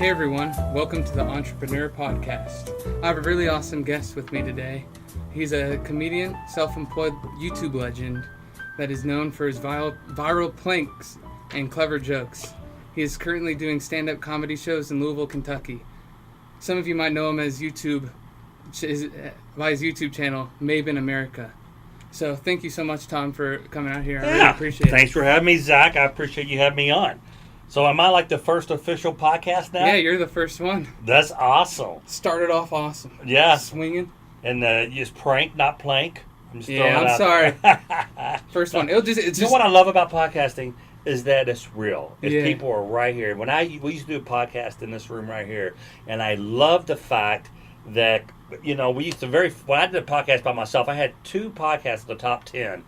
Hey everyone, welcome to the Entrepreneur Podcast. I have a really awesome guest with me today. He's a comedian, self-employed YouTube legend that is known for his viral pranks and clever jokes. He is currently doing stand-up comedy shows in Louisville, Kentucky. Some of you might know him as by his YouTube channel, Mabe in America. So thank you so much, Tom, for coming out here. I really appreciate it. Thanks for having me, Zach. I appreciate you having me on. So am I like the first official podcast now? Yeah, you're the first one. That's awesome. Started off awesome. Yeah. Swinging. And just prank, not plank. I'm sorry. First one. It's you just know what I love about podcasting is that it's real. Yeah. People are right here. We used to do a podcast in this room right here, and I love the fact that we used to when I did a podcast by myself, I had 2 podcasts in the top 10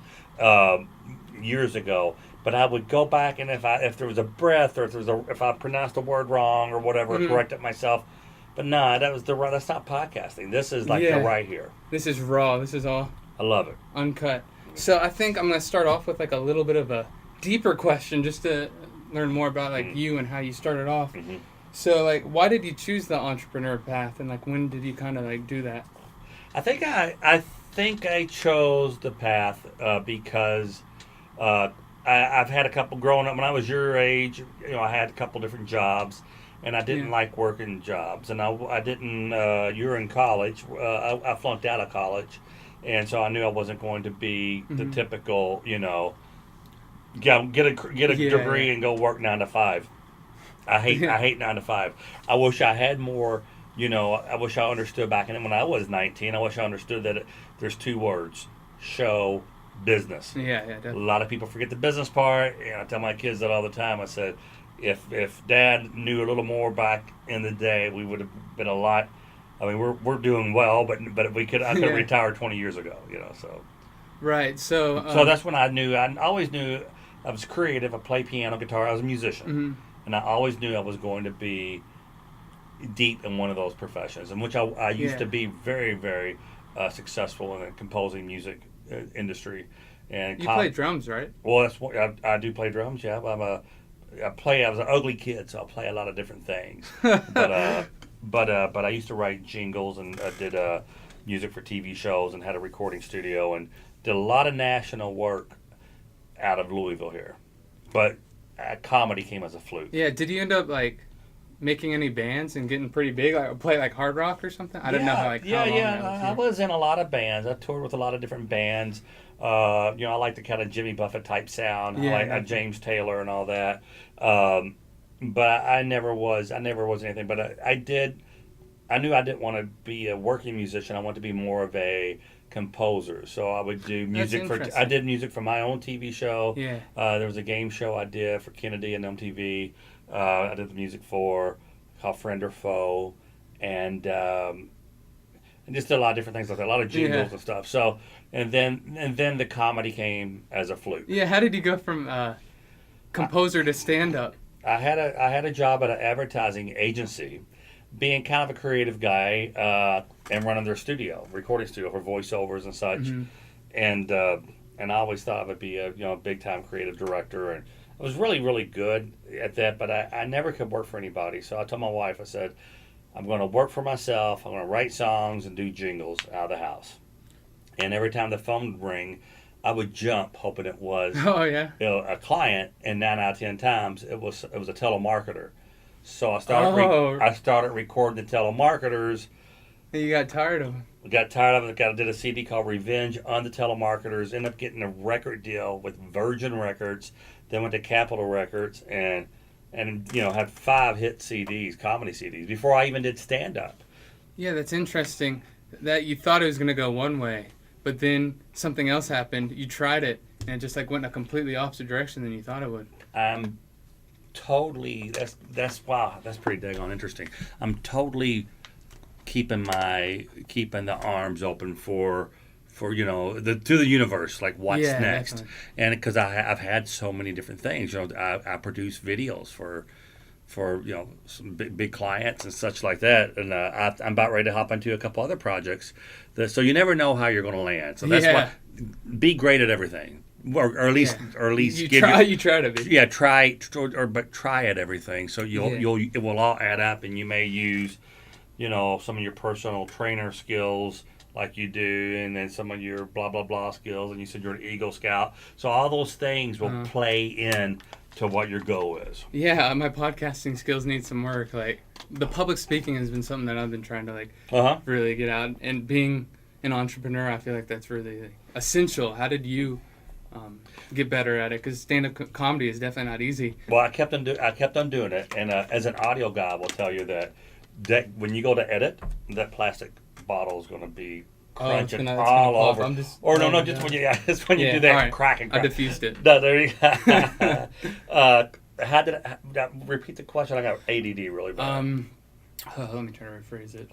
years ago. But I would go back, and if there was a breath, or if I pronounced a word wrong or whatever, correct it myself. But no, that's not podcasting. This is like the right here. This is raw. This is all I love it. Uncut. So I think I'm going to start off with like a little bit of a deeper question just to learn more about you and how you started off. Mm-hmm. So why did you choose the entrepreneur path, and when did you kind of do that? I think I chose the path because I've had a couple growing up when I was your age. I had a couple different jobs, and I didn't like working jobs. And I didn't. You were in college. I flunked out of college, and so I knew I wasn't going to be the typical, get a degree and go work 9 to 5. I hate 9 to 5. I wish I had more. I wish I understood back when I was 19. I wish I understood that there's 2 words: show business. Yeah, definitely. A lot of people forget the business part. I tell my kids that all the time. I said, if Dad knew a little more back in the day, we would have been a lot. I mean, we're doing well, but I could have retired 20 years ago. So. Right. So that's when I knew. I always knew I was creative. I played piano, guitar. I was a musician, and I always knew I was going to be deep in one of those professions, in which I used to be very, very successful in the composing music industry. And you play drums, right? Well, that's what I do. Play drums. Yeah, I was an ugly kid, so I play a lot of different things. But I used to write jingles, and I did music for TV shows, and had a recording studio, and did a lot of national work out of Louisville here. But comedy came as a fluke. Yeah. Did you end up making any bands and getting pretty big? Play hard rock or something? I don't know how long that was. I was in a lot of bands. I toured with a lot of different bands. I like the kind of Jimmy Buffett type sound. Yeah, I like James Taylor and all that. But I never was anything. But I knew I didn't want to be a working musician. I wanted to be more of a composer. So I would do music I did music for my own TV show. Yeah. There was a game show I did for Kennedy and MTV. I did the music for called Friend or Foe, and just did a lot of different things like that, a lot of jingles and stuff. So and then the comedy came as a fluke. Yeah, how did you go from composer to stand up? I had a job at an advertising agency, being kind of a creative guy, and running their recording studio for voiceovers and such, and I always thought I would be a big time creative director, and I was really, really good at that, but I never could work for anybody. So I told my wife, I said, I'm going to work for myself. I'm going to write songs and do jingles out of the house. And every time the phone would ring, I would jump, hoping it was a client. And 9 out of 10 times, it was a telemarketer. So I started recording the telemarketers. And you got tired of them. Got tired of it. Did a CD called Revenge on the Telemarketers. Ended up getting a record deal with Virgin Records. Then went to Capitol Records and had 5 hit CDs, comedy CDs, before I even did stand up. Yeah, that's interesting. That you thought it was going to go one way, but then something else happened. You tried it, and it just went in a completely opposite direction than you thought it would. I'm totally. That's pretty dang on interesting. I'm totally keeping the arms open for to the universe, like what's next. Definitely. And because I've had so many different things, I produce videos for some big clients and such like that, and I'm about ready to hop into a couple other projects. So you never know how you're going to land. So that's why be great at everything. or at least You give try. your, You try to be. yeah, try but try at everything. So Yeah. it will all add up, and you may use, some of your personal trainer skills like you do, and then some of your blah blah blah skills, and you said you're an Eagle Scout. So all those things will play in to what your goal is. Yeah, my podcasting skills need some work. Like the public speaking has been something that I've been trying to really get out. And being an entrepreneur, I feel like that's really essential. How did you get better at it? Because stand-up comedy is definitely not easy. Well, I kept on doing it, and as an audio guy, I will tell you that when you go to edit, that plastic bottle is going to be crunching all over. Just when just when you do that, right. Crack and crack. I diffused it. No, there you go. Repeat the question? I got ADD really bad. Let me try to rephrase it.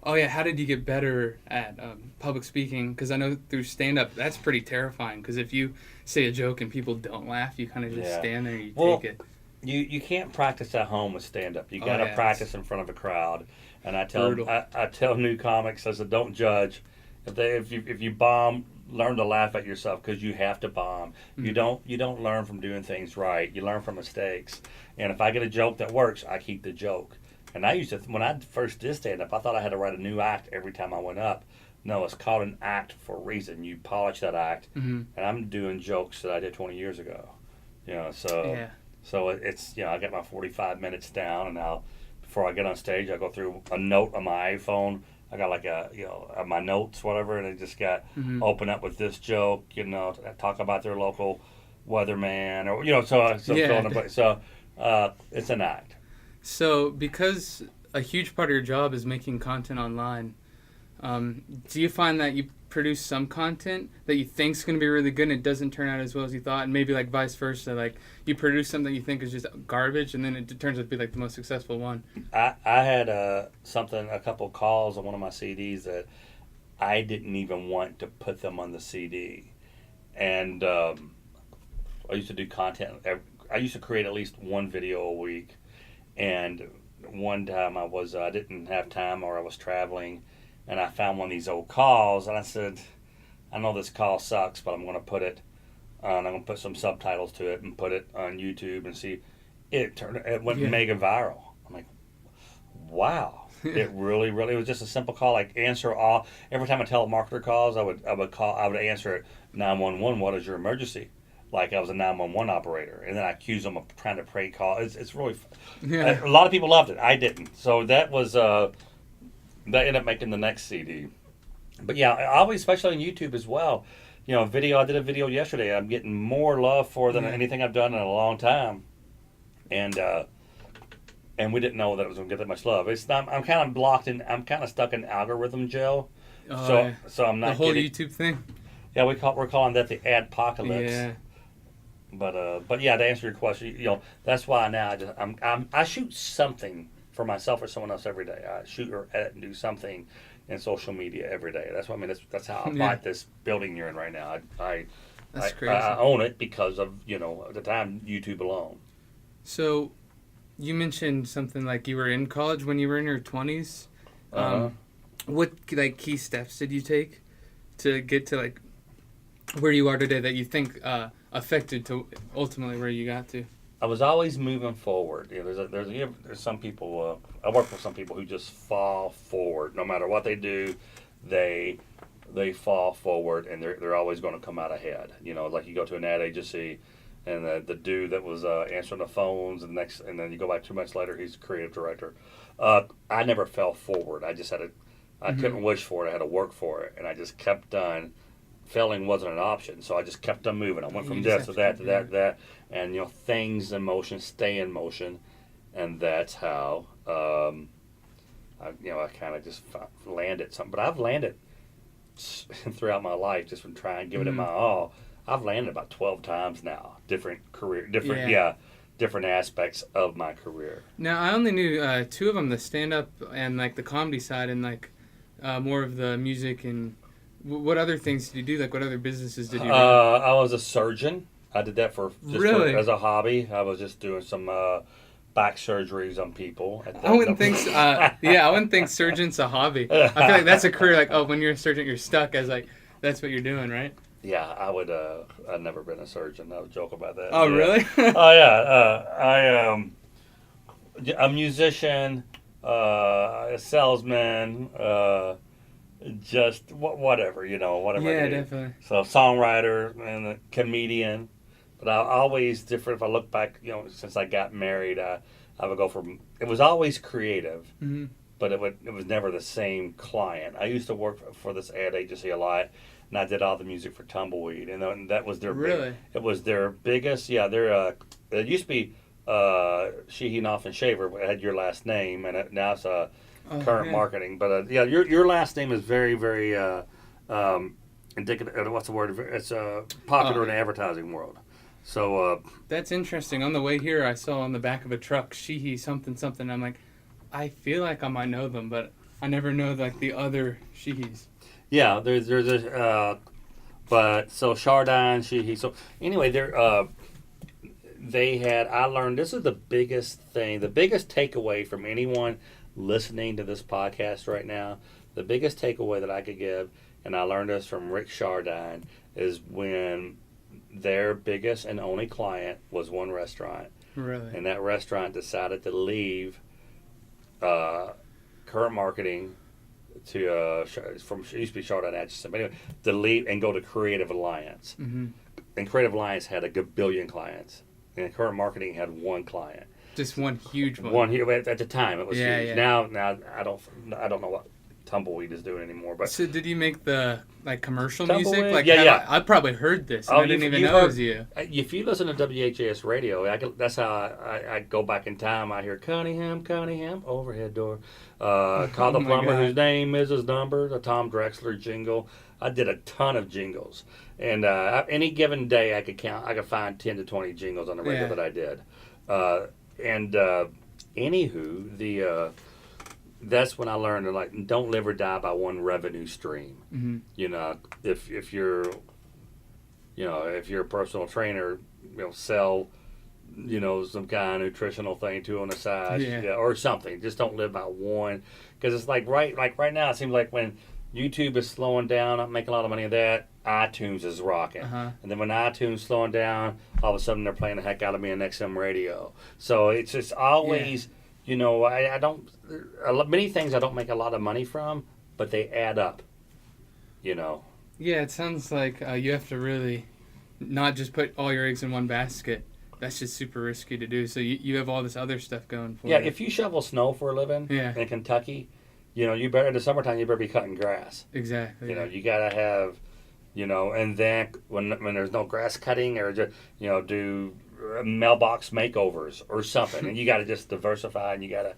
Oh yeah, how did you get better at public speaking? Because I know through stand-up, that's pretty terrifying. Because if you say a joke and people don't laugh, you kind of just stand there and you take it. You can't practice at home with stand-up. You got to practice in front of a crowd. And I tell new comics, I said, don't judge. If you bomb, learn to laugh at yourself, because you have to bomb. Mm-hmm. You don't learn from doing things right. You learn from mistakes. And if I get a joke that works, I keep the joke. And I used to, when I first did stand-up, I thought I had to write a new act every time I went up. No, it's called an act for a reason. You polish that act. Mm-hmm. And I'm doing jokes that I did 20 years ago. So it's, I get my 45 minutes down, and now before I get on stage, I go through a note on my iPhone. I got my notes, whatever, and I just got open up with this joke, talk about their local weatherman, or so it's an act. So because a huge part of your job is making content online, do you find that you produce some content that you think is going to be really good and it doesn't turn out as well as you thought, and maybe vice versa, like you produce something you think is just garbage and then it turns out to be the most successful one? I had a couple calls on one of my CDs that I didn't even want to put them on the CD, and I used to do content. I used to create at least one video a week, and one time I didn't have time, or I was traveling, and I found one of these old calls, and I said, I know this call sucks, but I'm going to put it on. I'm going to put some subtitles to it and put it on YouTube and see. It went mega viral. I'm like, wow. It really, really was just a simple call, like answer all. Every time a telemarketer calls, I would answer it, 911, what is your emergency? Like I was a 911 operator, and then I accused them of trying to prank call. It's really, a lot of people loved it. I didn't. So that was that ended up making the next CD. But yeah, I always, especially on YouTube as well. Video. I did a video yesterday. I'm getting more love for than anything I've done in a long time, and we didn't know that it was going to get that much love. I'm kind of blocked in. I'm kind of stuck in algorithm jail. So I'm not the whole getting, YouTube thing. Yeah, we're calling that the adpocalypse. Yeah. But yeah, to answer your question, that's why now I shoot something for myself or someone else every day. I shoot or edit and do something in social media every day. That's what I mean. That's how I bought this building you're in right now. That's crazy. I own it because of at the time YouTube alone. So, you mentioned something like you were in college when you were in your 20s. What key steps did you take to get to where you are today that you think affected to ultimately where you got to? I was always moving forward. There's some people. I work with some people who just fall forward. No matter what they do, they fall forward, and they're always going to come out ahead. Like you go to an ad agency, and the dude that was answering the phones, and then you go back 2 months later, he's the creative director. I never fell forward. I just I couldn't wish for it. I had to work for it, and I just kept on. Failing wasn't an option, so I just kept on moving. I went from this to that to that to that, and things in motion stay in motion, and that's how I kind of just landed something. But I've landed throughout my life just from trying, giving it my all. I've landed about 12 times now, different aspects of my career. Now I only knew 2 of them: the stand-up and the comedy side, and more of the music and. What other things did you do? What other businesses did you do? I was a surgeon. I did that as a hobby. I was just doing some back surgeries on people. I wouldn't think. I wouldn't think surgeon's a hobby. I feel like that's a career. When you're a surgeon, you're stuck as that's what you're doing, right? Yeah, I would. I've never been a surgeon. I would joke about that. Oh, Yeah. really? Oh yeah. A musician, a salesman, just whatever whatever I Yeah, do. definitely. So songwriter and a comedian, but I always different. If I look back, since I got married, I would go from. It was always creative, Hmm. but it was never the same client. I used to work for this ad agency a lot, and I did all the music for Tumbleweed, and that was their Really? it was their biggest. Yeah, it used to be She, He, and Shaver. It had your last name, and now it's Oh, current yeah. marketing. But your last name is very very indicative. What's the word? It's popular in the advertising world. So That's interesting. On the way here, I saw on the back of a truck, Sheehy something something. I'm like, I feel like I might know them, but I never know like the other Sheehys. yeah, there's a but so Chardon, She, He. So anyway, they had. I learned this is the biggest thing, the biggest takeaway from anyone listening to this podcast right now. The biggest takeaway that I could give, and I learned this from Rick Chardon, is when their biggest and only client was one restaurant, Really? and that restaurant decided to leave current marketing to from it used to be Chardon Atchison, but anyway, to leave and go to Creative Alliance. Hmm. And Creative Alliance had a good billion clients, and current marketing had one client. Just one huge one. One here at the time it was Yeah, huge. yeah. Now I don't know what Tumbleweed is doing anymore, but So did you make the like commercial Tumbleweed? music? Like, Yeah, have yeah. I probably heard this. And I didn't even know it was you. If you listen to WHAS radio, that's how I go back in time. I hear Cunningham, overhead door. Call the Oh my plumber God. whose name is his number. The Tom Drexler jingle. I did a ton of jingles, and any given day I could find 10 to 20 jingles on the radio Yeah. that I did. And anywho, that's when I learned to don't live or die by one revenue stream. Hmm. If you're if you're a personal trainer, sell some kind of nutritional thing too on the side, Yeah. or something. Just don't live by one, because it's like right now it seems like when YouTube is slowing down, I'm making a lot of money of that. iTunes is rocking, Uh-huh. and then when iTunes slowing down, all of a sudden they're playing the heck out of me on XM radio. So it's just always, I don't. Many things I don't make a lot of money from, but they add up. Yeah, it sounds like you have to really not just put all your eggs in one basket. That's just super risky to do. So you have all this other stuff going for Yeah, you. if you shovel snow for a living Yeah. in Kentucky, you better in the summertime you better be cutting grass. Exactly. You gotta have, and then when there's no grass cutting or just do mailbox makeovers or something, and you gotta just diversify, and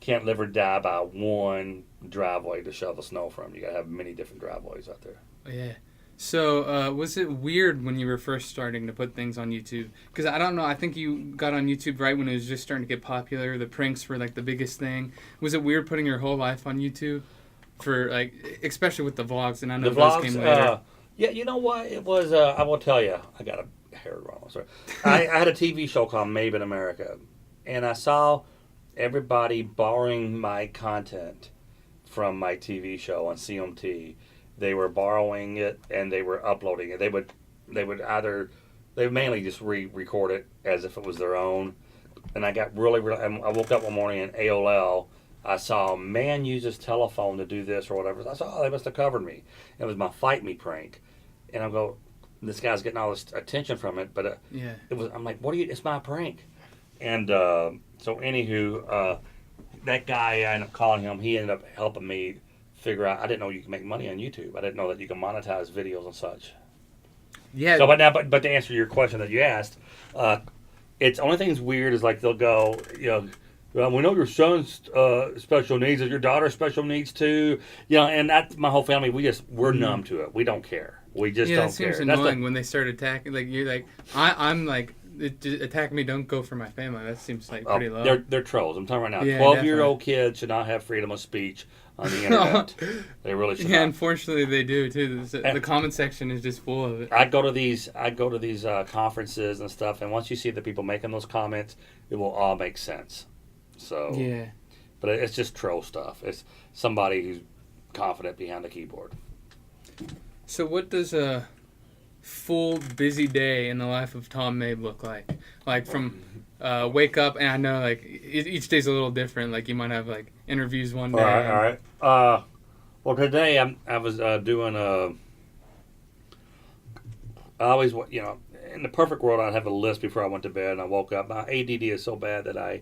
can't live or die by one driveway to shovel snow from. You gotta have many different driveways out there. Yeah. So, was it weird when you were first starting to put things on YouTube? Because I don't know, I think you got on YouTube right when it was just starting to get popular. The pranks were like the biggest thing. Was it weird putting your whole life on YouTube? For like, especially with the vlogs, and I know The those vlogs, came later. yeah, you know what? It was, I will tell you, I got a hair wrong. Sorry. I had a TV show called Mabe in America, and I saw everybody borrowing my content from my TV show on CMT. They were borrowing it and they were uploading it. They would mainly just record it as if it was their own. And I got really, I woke up one morning in AOL. I saw a man use his telephone to do this or whatever. I saw, they must have covered me. It was my Fight Me prank. And I go, this guy's getting all this attention from it. But Yeah. I'm like, it's my prank. And so anywho, that guy, I ended up calling him. He ended up helping me figure out. I didn't know you can make money on YouTube. I didn't know that you can monetize videos and such. Yeah. So, but to answer your question that you asked, it's only thing's weird is like they'll go, well, we know your son's special needs. Is your daughter special needs too? And that's my whole family. We're numb to it. We don't care. We just Yeah, don't it seems care. annoying when they start attacking. Like, you're like, I'm like, attack me, don't go for my family. That seems like pretty low. They're trolls. I'm talking right now. Yeah, 12-year-old kids should not have freedom of speech on the internet. They really should Yeah, not. unfortunately they do too. The comment section is just full of it. I go to these conferences and stuff, and once you see the people making those comments, it will all make sense. So Yeah. but it's just troll stuff. It's somebody who's confident behind the keyboard. So what does full busy day in the life of Tom Mabe look like? Like from wake up, and I know like each day's a little different. Like you might have like interviews one day. All right. Well, today I was doing I always, in the perfect world, I'd have a list before I went to bed, and I woke up. My ADD is so bad that I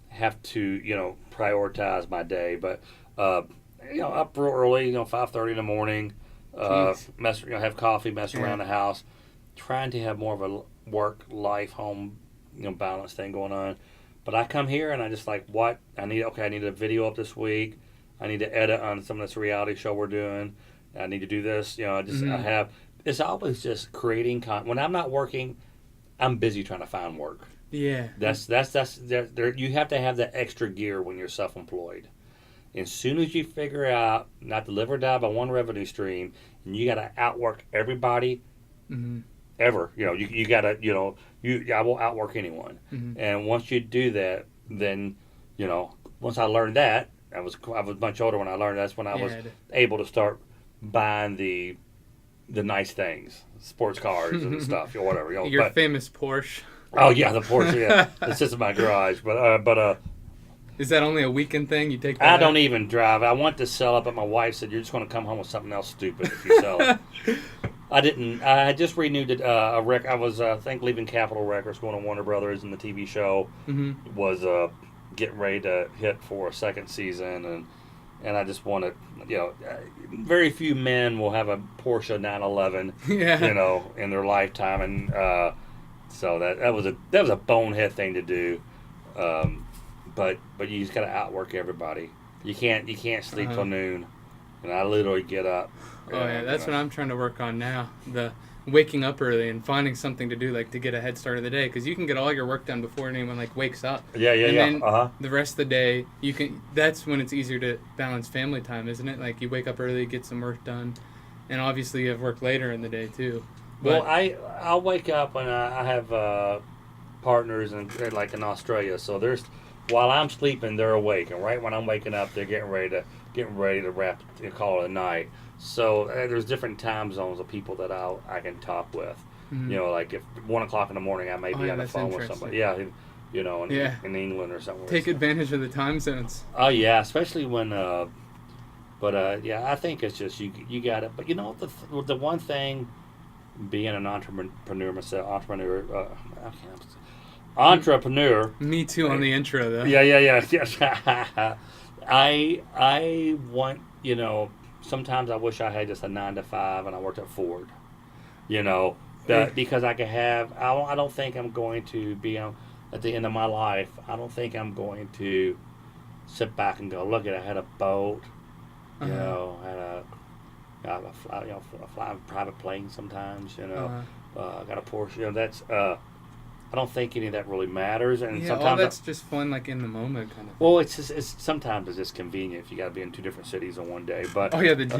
have to, prioritize my day. But, up real early, 5:30 in the morning, have coffee, mess around the house, trying to have more of a work, life, home, balance thing going on. But I come here and I just like, what? I need a video up this week. I need to edit on some of this reality show we're doing. I need to do this. It's always just creating content. When I'm not working, I'm busy trying to find work. Yeah. That's you have to have that extra gear when you're self-employed. As soon as you figure out not to live or die by one revenue stream, and you got to outwork everybody, ever. You got to, I will outwork anyone. And once you do that, then, once I learned that, I was much older when I learned. That's when I was able to start buying the nice things, sports cars and stuff, or whatever. Your famous Porsche. Oh yeah, the Porsche. Yeah, it sits in my garage. But is that only a weekend thing? You take that I don't even drive. I want to sell it, but my wife said you're just going to come home with something else stupid if you sell it. I didn't. I just renewed it. I was, I think, leaving Capitol Records, going to Warner Brothers, and the TV show was getting ready to hit for a second season, and I just wanted, very few men will have a Porsche 911, in their lifetime, and so that was a bonehead thing to do, but you just gotta outwork everybody. You can't sleep till noon, and I literally get up. Oh yeah, that's what I'm trying to work on now. The waking up early and finding something to do, like to get a head start of the day, because you can get all your work done before anyone like wakes up. Yeah. And then the rest of the day, you can. That's when it's easier to balance family time, isn't it? Like you wake up early, get some work done, and obviously you have work later in the day too. But, well, I'll wake up when I have partners in Australia. So while I'm sleeping, they're awake, and right when I'm waking up, they're getting ready to wrap call it a night. So there's different time zones of people that I can talk with. Like if 1 o'clock in the morning, I may be on the phone with somebody. Yeah, in England or somewhere. Take advantage of the time zones. Oh yeah, especially when. I think it's just you got it. But the one thing, being an entrepreneur myself, entrepreneur. Me too on the intro though. Yeah. Yes. I want, sometimes I wish I had just a 9 to 5 and I worked at Ford, because I could have. I don't think I'm going to be at the end of my life. I don't think I'm going to sit back and go, look at I had a boat, had a flying private plane sometimes, I got a Porsche. That's I don't think any of that really matters, and sometimes all that's just fun, like in the moment, kind of. Well, it's sometimes it's just convenient if you got to be in two different cities in one day. But I don't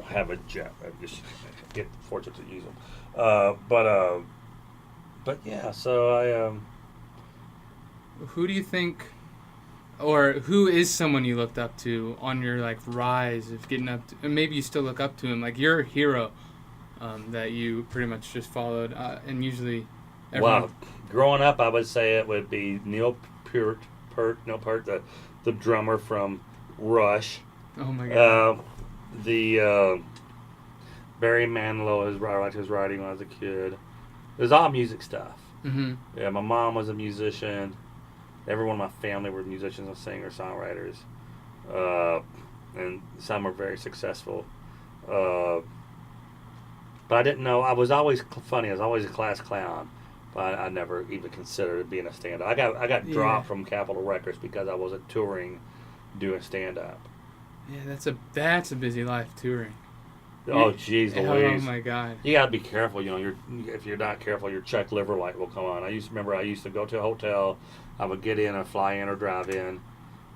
have a jet. I just get fortunate to use them. So Who do you think, or who is someone you looked up to on your like rise of getting up to, and maybe you still look up to him, like your hero that you pretty much just followed, and usually everyone... Wow, growing up I would say it would be Neil Peart, the drummer from Rush. Oh my god. Barry Manilow, his writing when I was a kid. It was all music stuff. Yeah, my mom was a musician. Everyone in my family were musicians and singers, songwriters, and some were very successful. But I didn't know. I was always funny. I was always a class clown, but I never even considered being a stand-up. I got dropped from Capitol Records because I wasn't touring, doing stand-up. Yeah, that's a busy life, touring. Oh, jeez Louise. Oh my god. You gotta be careful. If you're not careful, your check liver light will come on. I used to go to a hotel. I would get in and fly in or drive in,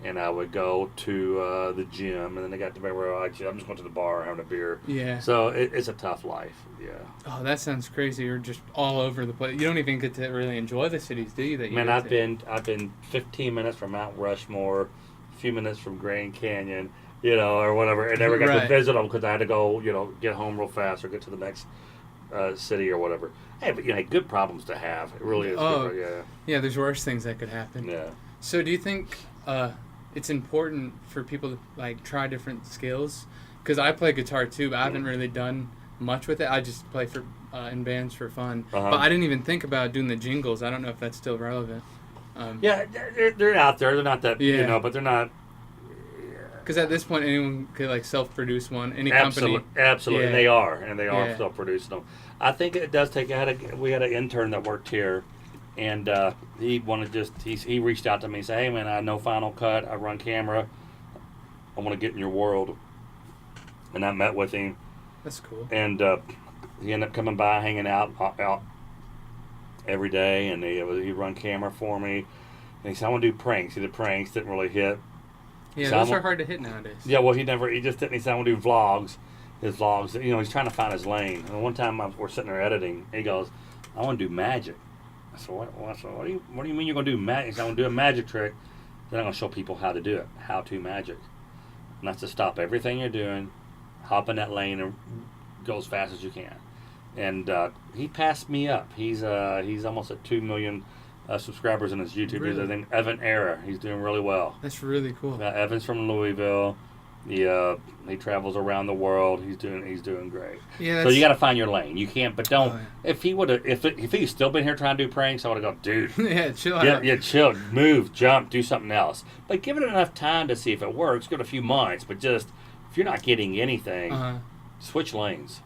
and I would go to the gym, and then they got to where I'm just going to the bar having a beer. Yeah. So it's a tough life. Yeah. Oh, that sounds crazy. You're just all over the place. You don't even get to really enjoy the cities, do you? I've been 15 minutes from Mount Rushmore, a few minutes from Grand Canyon. or whatever. And never got to Right. visit them because I had to go, get home real fast or get to the next city or whatever. Hey, but good problems to have. It really is. Oh. Good, yeah. Yeah, there's worse things that could happen. Yeah. So do you think it's important for people to like try different skills? Because I play guitar too, but I haven't really done much with it. I just play for in bands for fun. Uh-huh. But I didn't even think about doing the jingles. I don't know if that's still relevant. Yeah, they're out there. They're not that, but they're not. Because at this point, anyone could like self-produce one. Any Absolutely, company. absolutely, Yeah. and they are Yeah. still producing them. I think it does take. We had an intern that worked here, and he he reached out to me and said, "Hey man, I know Final Cut. I run camera. I want to get in your world." And I met with him, That's cool. and he ended up coming by, hanging out every day, and he'd run camera for me. And he said, "I want to do pranks." He did pranks, didn't really hit. Yeah, So those are hard to hit nowadays. Yeah, well, he just didn't. He said, "I want to do vlogs." His vlogs, he's trying to find his lane. And one time we're sitting there editing, he goes, "I want to do magic." I said, "What do you mean you're going to do magic?" He said, "I want to do a magic trick. Then I'm going to show people how to do it, how to magic." And that's to stop everything you're doing, hop in that lane, and go as fast as you can. And he passed me up. He's almost at 2 million subscribers in his YouTube. Really? His name Evan Era. He's doing really well. That's really cool. Evan's from Louisville. He travels around the world. He's doing great. Yeah. So you got to find your lane. You can't, but don't. Oh, If he's still been here trying to do pranks, I would have gone, dude. yeah, chill out. Yeah, chill, move, jump, do something else. But give it enough time to see if it works. Give it a few months, but just if you're not getting anything, switch lanes.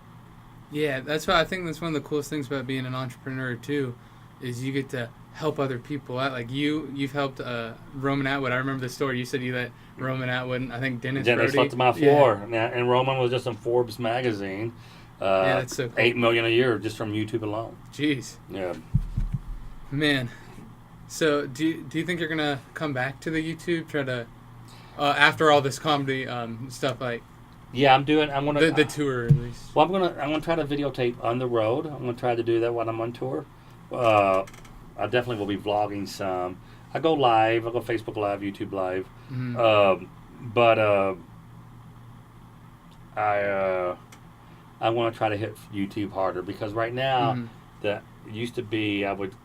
Yeah, that's why I think that's one of the coolest things about being an entrepreneur too, is you get to help other people out. Like you've helped Roman Atwood. I remember the story. You said you let Roman Atwood, and I think Dennis Dennis Brody. slept on my floor, and Roman was just in Forbes magazine. Yeah, that's so cool. 8 million a year just from YouTube alone. Jeez, Yeah. man. So do you think you're gonna come back to the YouTube? Try to after all this comedy stuff, like Yeah, I'm gonna the tour at least. Well, I'm gonna try to videotape on the road. I'm gonna try to do that when I'm on tour. I definitely will be vlogging some. I go live. I go Facebook Live, YouTube Live. Mm-hmm. But I want to try to hit YouTube harder because right now that used to be I would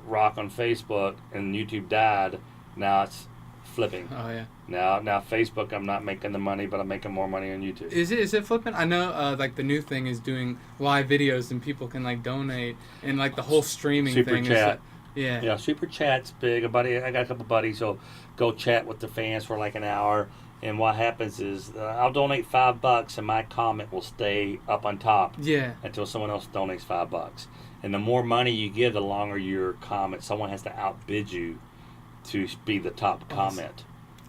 rock on Facebook and YouTube died. Now it's flipping. Oh yeah. Now Facebook, I'm not making the money, but I'm making more money on YouTube. Is it flipping? I know like the new thing is doing live videos and people can like donate and like the whole streaming Super thing. chat. Yeah, Super Chat's big. I got a couple buddies, so go chat with the fans for like an hour. And what happens is I'll donate $5, and my comment will stay up on top. Yeah. Until someone else donates $5. And the more money you give, the longer your comment. Someone has to outbid you to be the top comment.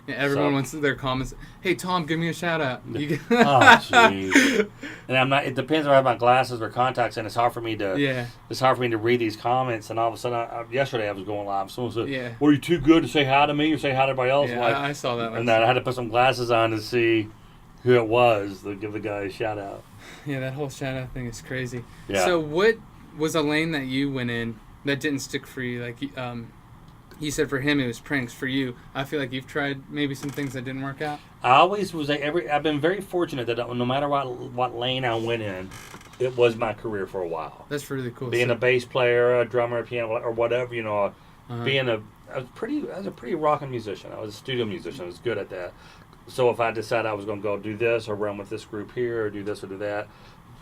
Yeah, everyone wants their comments. Hey Tom, give me a shout out. Oh jeez. And I'm not. It depends if I have my glasses or contacts, and it's hard for me to. Yeah. It's hard for me to read these comments, and all of a sudden, yesterday I was going live. Someone said, Yeah. "Were you too good to say hi to me or say hi to everybody else?" Yeah, Like, I saw that. and then I had to put some glasses on to see who it was to give the guy a shout out. Yeah, that whole shout out thing is crazy. Yeah. So what was a lane that you went in that didn't stick for you? Like he said for him it was pranks. For you, I feel like you've tried maybe some things that didn't work out. I always was I've been very fortunate that no matter what lane I went in, it was my career for a while. That's really cool. Being a bass player, a drummer, a piano, or whatever, being I was a pretty rocking musician. I was a studio musician. I was good at that. So if I decided I was going to go do this or run with this group here or do this or do that,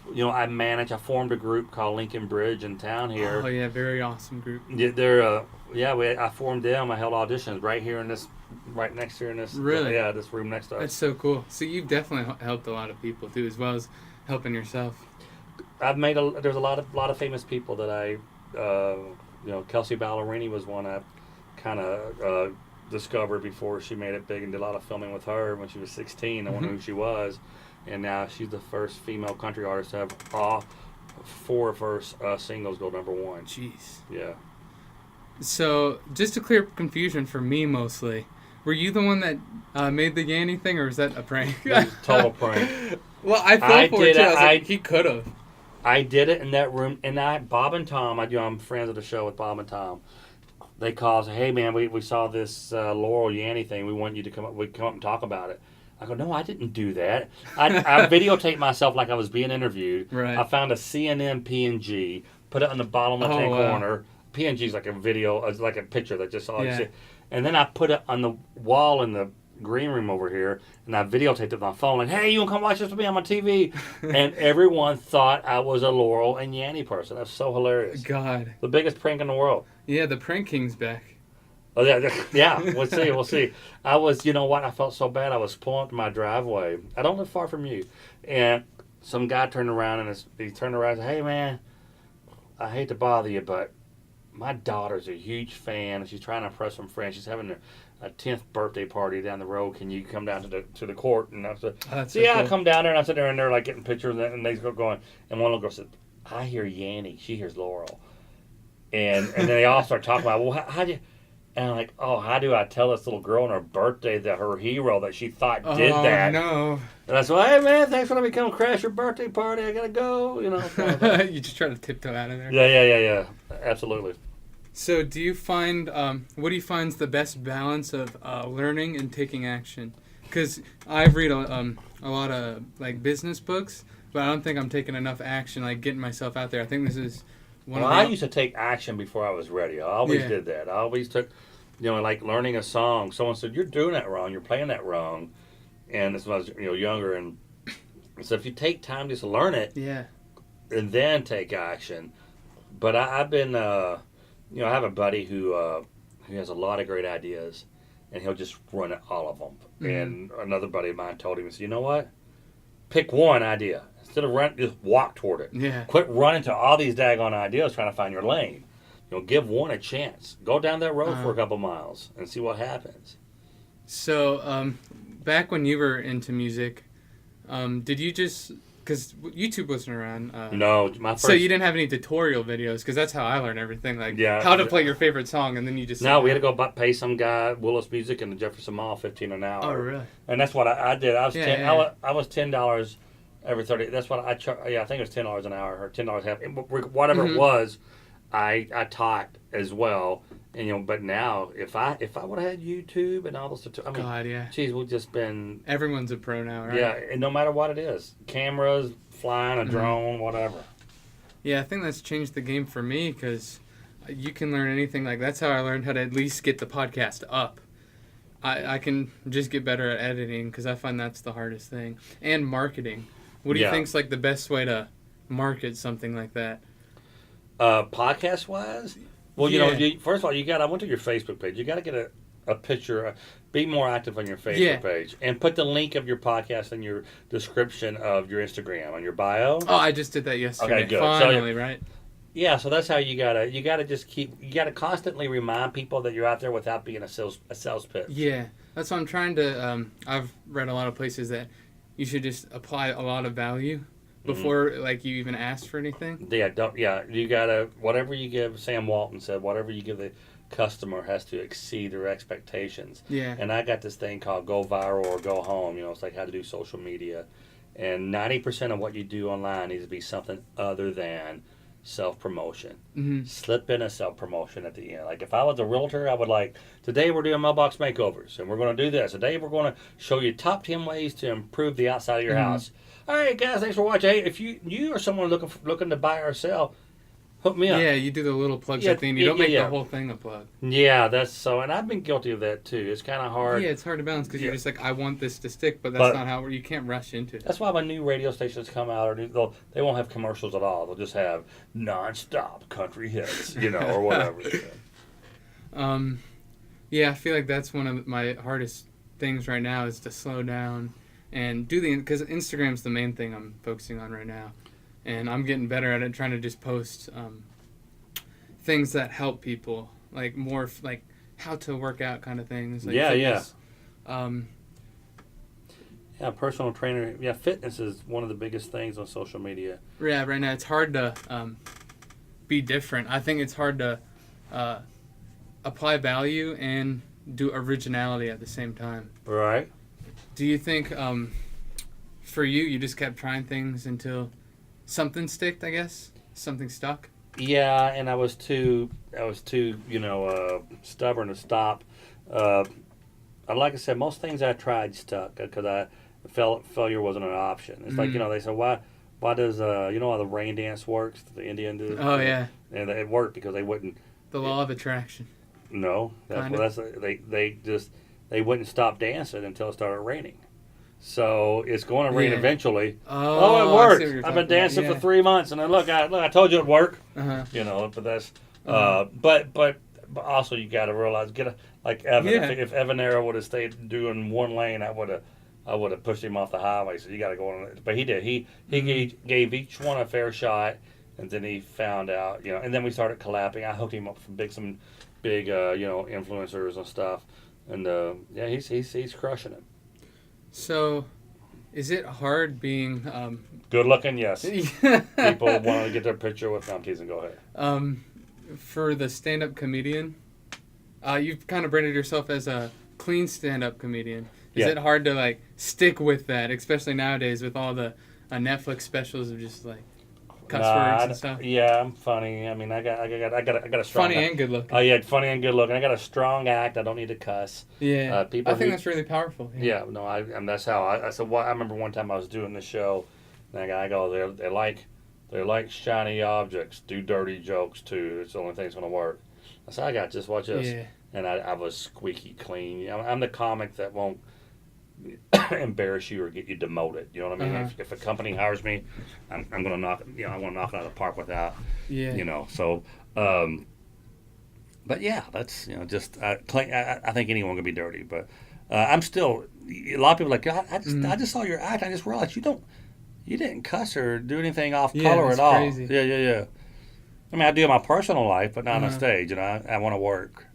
I formed a group called Lincoln Bridge in town here. Oh yeah, very awesome group. Yeah, I formed them. I held auditions right next here in this. Really? Yeah, this room next to us. That's so cool. So you've definitely helped a lot of people too, as well as helping yourself. There's a lot of famous people that Kelsey Ballerini was one I kind of discovered before she made it big, and did a lot of filming with her when she was 16. I wonder who she was. And now she's the first female country artist to have all 4 of her singles go #1. Jeez. Yeah. So, just to clear up confusion for me mostly, were you the one that made the Yanny thing, or was that a prank? That was a total prank. Well, I fell for it too. I was like, he could have. I did it in that room, and Bob and Tom, I'm friends of the show with Bob and Tom. They called and said, "Hey man, we saw this Laurel Yanny thing. We want you to come up and talk about it." I go, no, I didn't do that. I videotaped myself like I was being interviewed. Right. I found a CNN PNG, put it on the bottom left-hand corner. PNG is like a video, it's like a picture that just all you see. And then I put it on the wall in the green room over here, and I videotaped it with my phone, like, hey, you want to come watch this with me on my TV? And everyone thought I was a Laurel and Yanny person. That's so hilarious. God. The biggest prank in the world. Yeah, the prank king's back. Oh, yeah, we'll see. I was, you know what, I felt so bad. I was pulling up to my driveway. I don't live far from you. And some guy turned around, and he turned around and said, hey, man, I hate to bother you, but my daughter's a huge fan, and she's trying to impress some friends. She's having a 10th birthday party down the road. Can you come down to the court? And I said, cool. I come down there, and I sit there, and they're like getting pictures, and they go going. And one little girl said, I hear Yanny. She hears Laurel. And then they all start talking about, well, how do you... And I'm like, oh, how do I tell this little girl on her birthday that her hero that she thought did that? Oh, no. And I said, hey, man, thanks for letting me come crash your birthday party. I got to go, you know. You just try to tiptoe out of there. Yeah. Absolutely. So do you find, what do you find is the best balance of learning and taking action? Because I read a lot of, like, business books, but I don't think I'm taking enough action, like, getting myself out there. I think this is... I used to take action before I was ready. I always did that. I always took, like learning a song. Someone said, you're doing that wrong. You're playing that wrong. And this was, younger. And so if you take time just to learn it, and then take action. But I've been, I have a buddy who has a lot of great ideas, and he'll just run at all of them. Mm-hmm. And another buddy of mine told him, he said, you know what? Pick one idea. Instead of run, just walk toward it. Yeah. Quit running to all these daggone ideas trying to find your lane. Give one a chance. Go down that road for a couple miles and see what happens. So, back when you were into music, did you just... Because YouTube wasn't around. No, my first... So you didn't have any tutorial videos, because that's how I learned everything. Like, how to play your favorite song, and then you just... No, we had to go pay some guy, Willis Music, in the Jefferson Mall, $15 an hour. Oh, really? And that's what I did. I was $10 every 30. That's what I charged. Yeah, I think it was $10 an hour or $10 half. Whatever it was, I taught as well. And but now if I would have had YouTube and all those, geez, we've just been. Everyone's a pro now, right? Yeah, and no matter what it is, cameras, flying a drone, whatever. Yeah, I think that's changed the game for me because you can learn anything. Like that's how I learned how to at least get the podcast up. I can just get better at editing because I find that's the hardest thing, and marketing. What do you think's like the best way to market something like that? Podcast wise. Well, first of all, I went to your Facebook page. You got to get a picture. Be more active on your Facebook page. And put the link of your podcast in your description of your Instagram, on your bio. Oh, I just did that yesterday. Okay, good. Finally, right? Yeah, so that's how you gotta just you gotta constantly remind people that you're out there without being a sales pitch. Yeah, that's what I'm trying to, I've read a lot of places that you should just apply a lot of value before like you even ask for anything. You gotta, whatever you give, Sam Walton said, whatever you give the customer has to exceed their expectations. Yeah. And I got this thing called Go Viral or Go Home. It's like how to do social media. And 90% of what you do online needs to be something other than self-promotion. Mm-hmm. Slip in a self-promotion at the end. Like if I was a realtor, I would like, today we're doing mailbox makeovers and we're going to do this. Today we're going to show you top 10 ways to improve the outside of your house. All right, guys, thanks for watching. Hey, if you are someone looking to buy or sell, hook me up. Yeah, you do the little plugs at the end. You don't make the whole thing a plug. Yeah, that's so, and I've been guilty of that too. It's kind of hard. Yeah, it's hard to balance because you're just like, I want this to stick, but that's not how you can't rush into it. That's why when new radio stations come out, they won't have commercials at all. They'll just have non-stop country hits, or whatever. Yeah, I feel like that's one of my hardest things right now is to slow down and do because Instagram's the main thing I'm focusing on right now. And I'm getting better at it, trying to just post things that help people, like more like how to work out kind of things. Like fitness. Personal trainer. Yeah, fitness is one of the biggest things on social media. Yeah, right now it's hard to be different. I think it's hard to apply value and do originality at the same time. Right. Do you think for you just kept trying things until something sticked, I guess? Something stuck? Yeah, and I was too stubborn to stop. like I said, most things I tried stuck because I felt failure wasn't an option. It's like, they said, why does, how the rain dance works, the Indian do? Oh, yeah. And it worked because they wouldn't. The law of attraction. No, they wouldn't stop dancing until it started raining. So it's going to rain eventually. Oh, it worked. I've been dancing for 3 months, and then look, I told you it'd work. Uh-huh. But that's but also you got to realize like Evan. Yeah. If Evan Era would have stayed doing one lane, I would have pushed him off the highway. So you got to go on. But he did. He gave each one a fair shot, and then he found out. And then we started collabing. I hooked him up for some big influencers and stuff, and he's crushing it. So, is it hard being good looking? Yes. People want to get their picture with them. Teasing. Go ahead. For the stand-up comedian, you've kind of branded yourself as a clean stand-up comedian. Is it hard to like stick with that, especially nowadays with all the Netflix specials of just like cuss words and stuff? Yeah, I'm funny. I mean, I got a strong. Funny and good looking. Oh yeah, funny and good looking. I got a strong act. I don't need to cuss. Yeah, I think that's really powerful. Yeah, no, and that's how I said. I remember one time I was doing this show, and I go, they like shiny objects. Do dirty jokes too. It's the only thing that's gonna work. I said, I got just watch this. Yeah. And I was squeaky clean. I'm the comic that won't embarrass you or get you demoted. You know what I mean? If a company hires me, I'm gonna knock. I want to knock it out of the park without. Yeah. So. But yeah, that's just clean. I think anyone can be dirty, but I'm still. A lot of people are like I just saw your act. I just realized you didn't cuss or do anything off color at all. Crazy. Yeah. I mean, I do in my personal life, but not on stage. I want to work.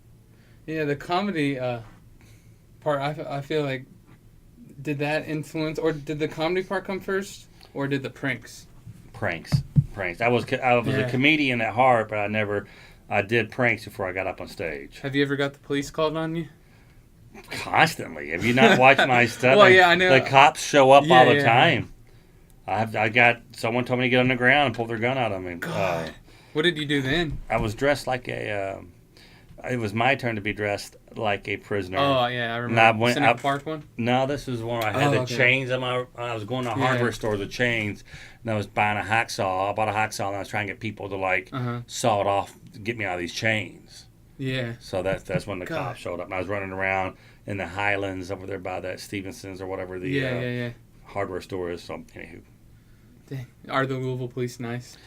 Yeah, the comedy part. I feel like. Did that influence, or did the comedy part come first, or did the pranks? Pranks. I was a comedian at heart, but I did pranks before I got up on stage. Have you ever got the police called on you? Constantly. Have you not watched my stuff? Well, yeah, I know. The cops show up all the time. I got someone told me to get on the ground and pull their gun out on me. God. What did you do then? I was dressed like a. It was my turn to be dressed like a prisoner. Oh, yeah, I remember. Seneca Park one? No, this was one where I had chains on my... I was going to hardware stores with chains, and I was buying a hacksaw. I bought a hacksaw, and I was trying to get people to, saw it off to get me out of these chains. Yeah. So that's when the cops showed up, and I was running around in the Highlands over there by that Stevenson's or whatever the hardware store is. So, anywho. Dang. Are the Louisville police nice?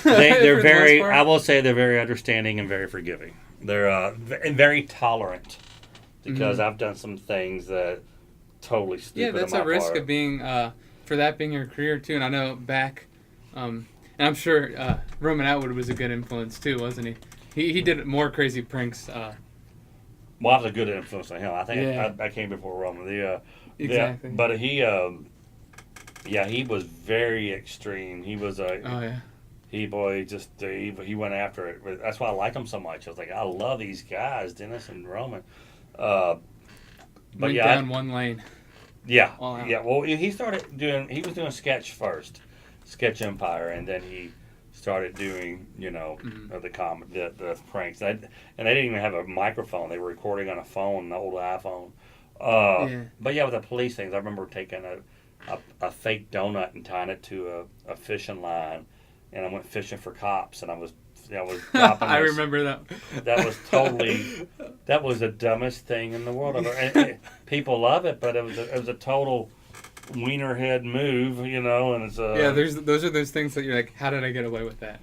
They're very... I will say they're very understanding and very forgiving. They're very tolerant because I've done some things that totally stupid. Yeah, that's a risk of being for that being your career too. And I know back, and I'm sure Roman Atwood was a good influence too, wasn't he? He did more crazy pranks. Well, I was a good influence on him. I think I came before Roman. Exactly. But he was very extreme. He was a. He went after it. That's why I like him so much. I was like, I love these guys, Dennis and Roman. But went down one lane. Yeah, Well, he was doing sketch first, Sketch Empire, and then he started doing the pranks. And they didn't even have a microphone. They were recording on a phone, an old iPhone. But with the police things, I remember taking a fake donut and tying it to a fishing line. And I went fishing for cops, and I was dropping I remember that. That was the dumbest thing in the world. People love it, but it was a total wienerhead move, and it's those are those things that you're like, how did I get away with that?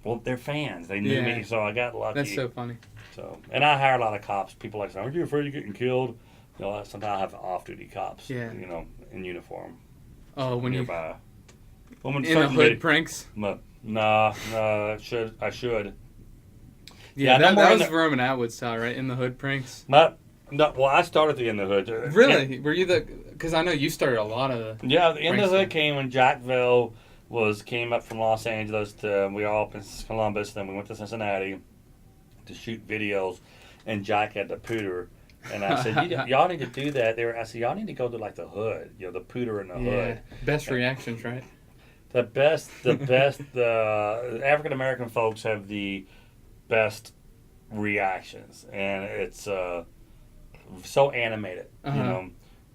Well, they're fans. They knew me, so I got lucky. That's so funny. So, and I hire a lot of cops. People like, aren't you afraid of getting killed? Sometimes I have off-duty cops, in uniform. Oh, when nearby. In the hood pranks? No, I should. Yeah, that was Roman Atwood style, right? In the hood pranks? No, well, I started the In the Hood. Really? Were you because I know you started a lot of the... Yeah, the In the Hood came when Jackville came up from Los Angeles we were all up in Columbus, then we went to Cincinnati to shoot videos, and Jack had the pooter. And I said, y'all need to do that. I said, y'all need to go to like the hood, the pooter in the hood. Best reactions, right? The African American folks have the best reactions, and it's so animated. You know,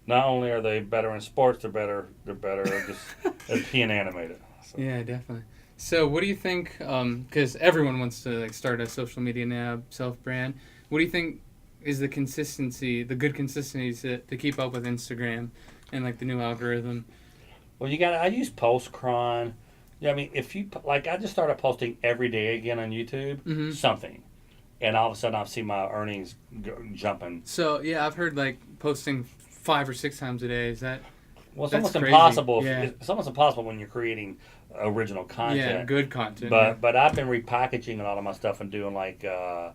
not only are they better in sports, they're better just at being animated. So. Yeah, definitely. So, what do you think? Because everyone wants to like start a social media now, self-brand. What do you think is the consistency, the good consistency to keep up with Instagram and like the new algorithm? Well, I use Postcron. Yeah, I mean, if you like, I just started posting every day again on YouTube, something, and all of a sudden I've seen my earnings jumping. So yeah, I've heard like posting 5 or 6 times a day. Is that? Well, it's That's almost crazy. impossible. Yeah. It's almost impossible when you're creating original content. Yeah, good content. But I've been repackaging a lot of my stuff and doing like a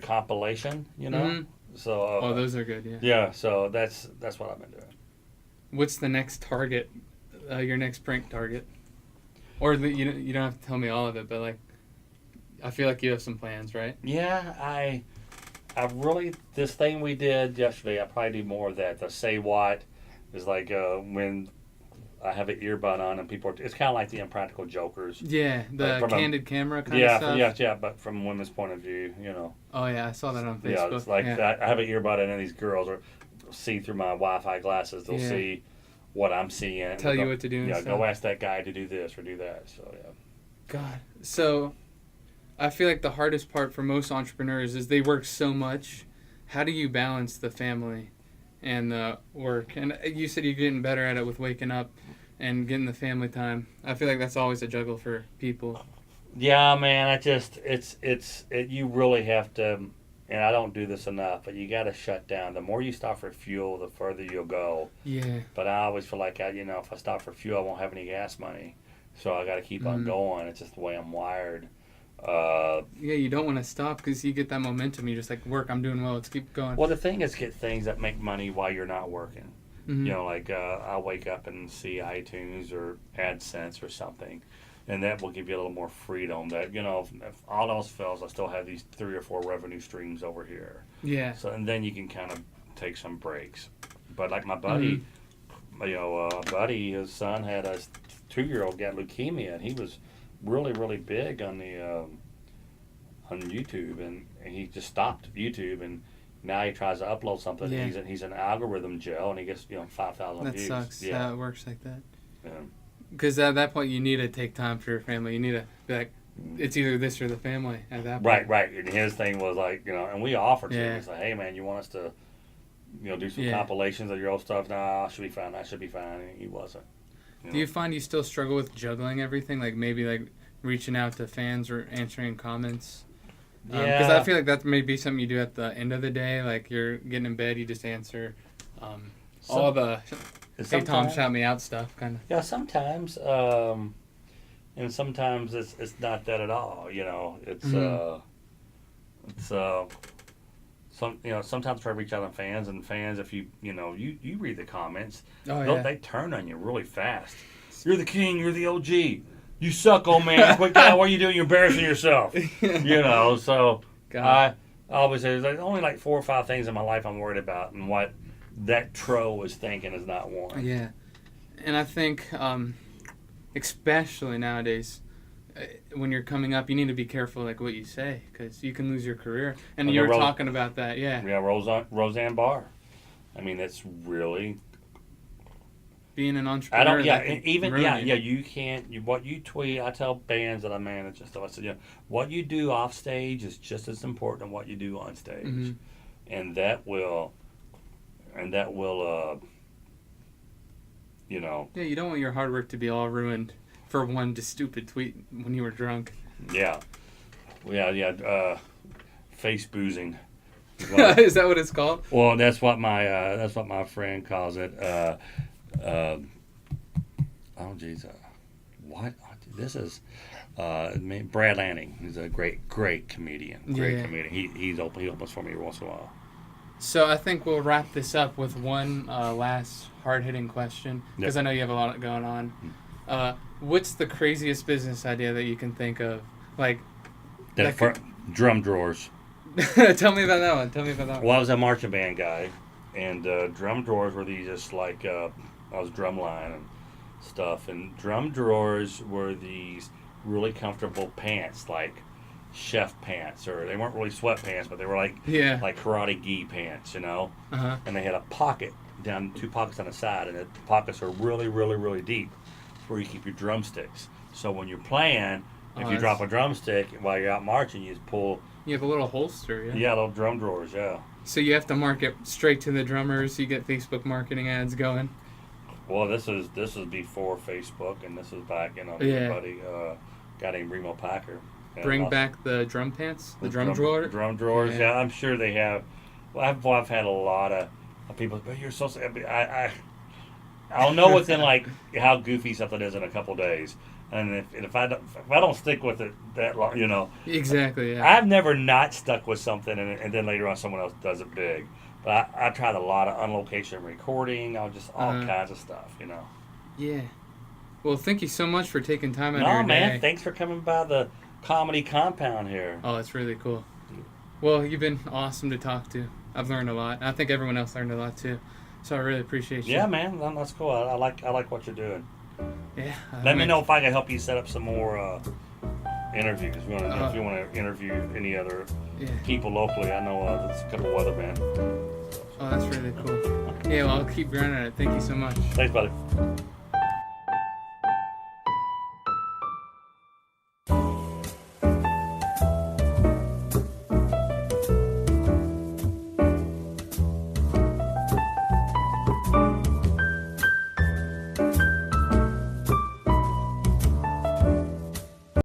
compilation. You know. So. Oh, those are good. Yeah. Yeah. So that's what I've been doing. What's the next target? Your next prank target? Or you don't have to tell me all of it, but like, I feel like you have some plans, right? Yeah, I really, this thing we did yesterday, I probably do more of that. The say what is like when I have an earbud on and people it's kind of like the Impractical Jokers. Yeah, the candid camera kind of stuff. Yeah, but from a women's point of view, you know. Oh yeah, I saw that on Facebook. Yeah, it's like I have an earbud in and these girls are see through my Wi-Fi glasses. They'll see what I'm seeing. Tell you what to do. Yeah, go ask that guy to do this or do that. So yeah. God, so I feel like the hardest part for most entrepreneurs is they work so much. How do you balance the family and the work? And you said you're getting better at it with waking up and getting the family time. I feel like that's always a juggle for people. Yeah, man. You really have to. And I don't do this enough, but you got to shut down. The more you stop for fuel, the further you'll go. Yeah. But I always feel like, if I stop for fuel, I won't have any gas money. So I got to keep on going. It's just the way I'm wired. Yeah, you don't want to stop because you get that momentum. You just like, work, I'm doing well, let's keep going. Well, the thing is, get things that make money while you're not working. You know, like I'll wake up and see iTunes or AdSense or something. And that will give you a little more freedom. That if all else fails, I still have these 3 or 4 revenue streams over here. Yeah. So and then you can kind of take some breaks. But like my buddy, his son had a 2-year-old got leukemia, and he was really really big on the on YouTube, and he just stopped YouTube, and now he tries to upload something. Yeah. And he's an algorithm gel, and he gets 5,000 views. That sucks. Yeah, how it works like that. Yeah. Because at that point, you need to take time for your family. You need to be like, it's either this or the family at that point. Right. And his thing was like, and we offered to him. He's like, hey, man, you want us to, do some compilations of your old stuff? Nah, I should be fine. And he wasn't. Do you find you still struggle with juggling everything? Like maybe like reaching out to fans or answering comments? Yeah. Because I feel like that may be something you do at the end of the day. Like you're getting in bed, you just answer all the... Hey Tom, shout me out stuff, kind of. Yeah, sometimes, and sometimes it's not that at all. Sometimes try to reach out on fans, and fans, if you read the comments, they turn on you really fast. You're the king. You're the OG. You suck, old man. Quit down. What are you doing? You're embarrassing yourself. So I always say there's only like 4 or 5 things in my life I'm worried about, and what that troll is thinking is not one. Yeah. And I think, especially nowadays, when you're coming up, you need to be careful like what you say, because you can lose your career. And you were talking about that, yeah. Yeah, Roseanne Barr. I mean, it's really... Being an entrepreneur. You can't... What you tweet, I tell bands that I manage and stuff, I said, what you do off stage is just as important as what you do on stage. And that will... Yeah, you don't want your hard work to be all ruined for one just stupid tweet when you were drunk. Yeah. Face boozing. Is that what it's called? Well, that's what my friend calls it. Oh geez, what? This is Brad Lanning. He's a great comedian. Comedian. He opens for me every once in a while. So I think we'll wrap this up with one last hard-hitting question, because I know you have a lot going on. What's the craziest business idea that you can think of? Like drum drawers. Tell me about that one. Well, I was a marching band guy, and drum drawers were these just like I was drumline and stuff, and drum drawers were these really comfortable pants, like chef pants, or they weren't really sweatpants, but they were like karate gi pants, you know. And they had a pocket down, 2 pockets on the side, and the pockets are really, really, really deep. It's where you keep your drumsticks. So when you're playing, if you drop a drumstick while you're out marching, you just pull. You have a little holster, yeah. Yeah, little drum drawers, yeah. So you have to market straight to the drummers. You get Facebook marketing ads going. Well, this is before Facebook, and this is back, everybody, guy named Remo Packer. Bring back the drum pants, the drum drawer. Drum drawers, yeah. I'm sure they have. Well, I've had a lot of people. But you're so. I'll know within like how goofy something is in a couple days. And if I don't stick with it that long, Exactly, yeah. I've never not stuck with something and then later on someone else does it big. But I tried a lot of on-location recording, all kinds of stuff, Yeah. Well, thank you so much for taking time out of your day. No, man, day. thanks for coming by the comedy compound here. Oh, it's really cool. Well, you've been awesome to talk to. I've learned a lot. I think everyone else learned a lot, too. So I really appreciate you. Yeah, man, that's cool. I like what you're doing. Yeah. Let me know if I can help you set up some more interviews. If you want to interview any other people locally, I know there's a couple weathermen. Oh, that's really cool. Yeah, well, I'll keep grinding on it. Thank you so much. Thanks, buddy.